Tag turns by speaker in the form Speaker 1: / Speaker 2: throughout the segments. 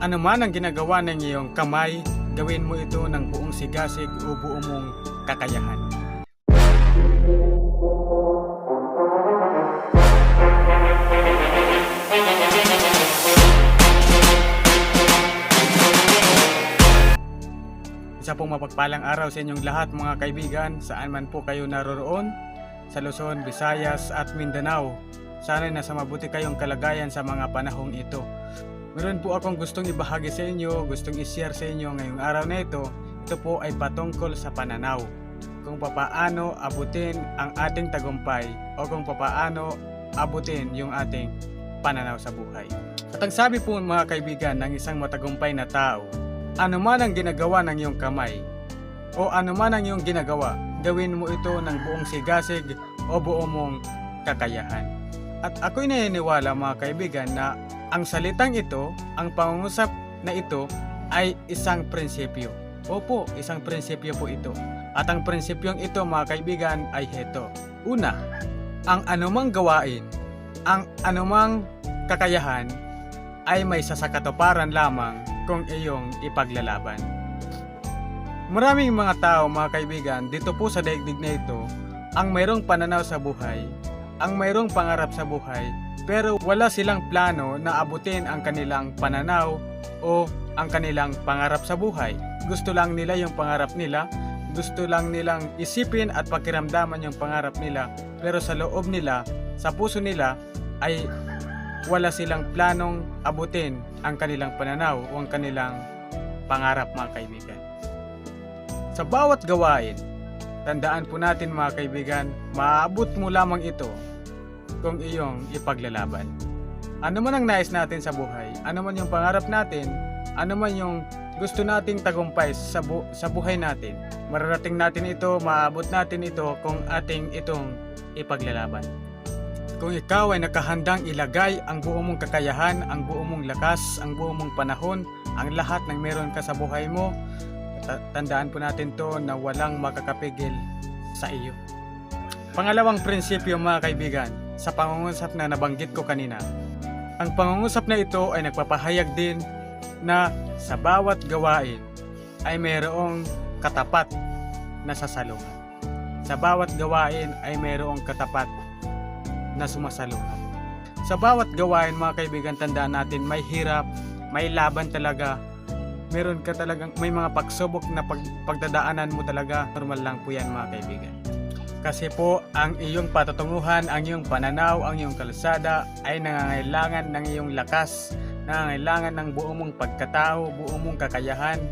Speaker 1: Ano man ang ginagawa ng iyong kamay, gawin mo ito ng buong sigasig o buo mong kakayahan. Isa pong mapagpalang araw sa inyong lahat mga kaibigan, saan man po kayo naroroon, sa Luzon, Visayas at Mindanao. Sana nasa mabuti kayong kalagayan sa mga panahong ito. Meron po akong gustong ibahagi sa inyo, gustong i-share sa inyo ngayong araw na ito. Ito po ay patungkol sa pananaw. Kung papaano abutin ang ating tagumpay o kung papaano abutin yung ating pananaw sa buhay. At ang sabi po mga kaibigan ng isang matagumpay na tao, ano man ang ginagawa ng iyong kamay o ano man ang iyong ginagawa, gawin mo ito ng buong sigasig o buo mong kakayahan. At ako'y naniniwala mga kaibigan na ang salitang ito, ang pangungusap na ito ay isang prinsipyo. Opo, isang prinsipyo po ito. At ang prinsipyong ito mga kaibigan ay heto. Una, ang anumang gawain, ang anumang kakayahan ay may sasakatuparan lamang kung iyong ipaglalaban. Maraming mga tao mga kaibigan dito po sa daigdig na ito ang mayroong pananaw sa buhay, ang mayroong pangarap sa buhay, pero wala silang plano na abutin ang kanilang pananaw o ang kanilang pangarap sa buhay. Gusto lang nila yung pangarap nila, gusto lang nilang isipin at pakiramdaman yung pangarap nila, pero sa loob nila, sa puso nila ay wala silang planong abutin ang kanilang pananaw o ang kanilang pangarap mga kaibigan. Sa bawat gawain, tandaan po natin mga kaibigan, maaabot mo lamang ito kung iyong ipaglalaban. Ano man ang nais natin sa buhay, ano man yung pangarap natin, ano man yung gusto nating tagumpay sa buhay natin, mararating natin ito, maaabot natin ito kung ating itong ipaglalaban. Kung ikaw ay nakahandang ilagay ang buo mong kakayahan, ang buo mong lakas, ang buo mong panahon, ang lahat ng meron ka sa buhay mo, tandaan po natin to na walang makakapigil sa iyo. Pangalawang prinsipyo mga kaibigan, sa pangungusap na nabanggit ko kanina. Ang pangungusap na ito ay nagpapahayag din na sa bawat gawain ay mayroong katapat na sasalungan. Sa bawat gawain ay mayroong katapat na sumasalungat. Sa bawat gawain mga kaibigan, tandaan natin may hirap, may laban talaga. Meron ka talagang may mga pagsubok na pagdadaanan mo talaga. Normal lang po yan mga kaibigan. Kasi po ang iyong patutunguhan, ang iyong pananaw, ang iyong kalsada ay nangangailangan ng iyong lakas, nangangailangan ng buong mong pagkatao, buong mong kakayahan,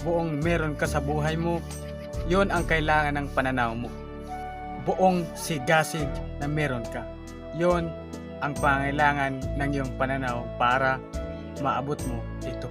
Speaker 1: buong meron ka sa buhay mo. Yun ang kailangan ng pananaw mo. Buong sigasig na meron ka. Yon ang pangailangan ng iyong pananaw para maabot mo ito.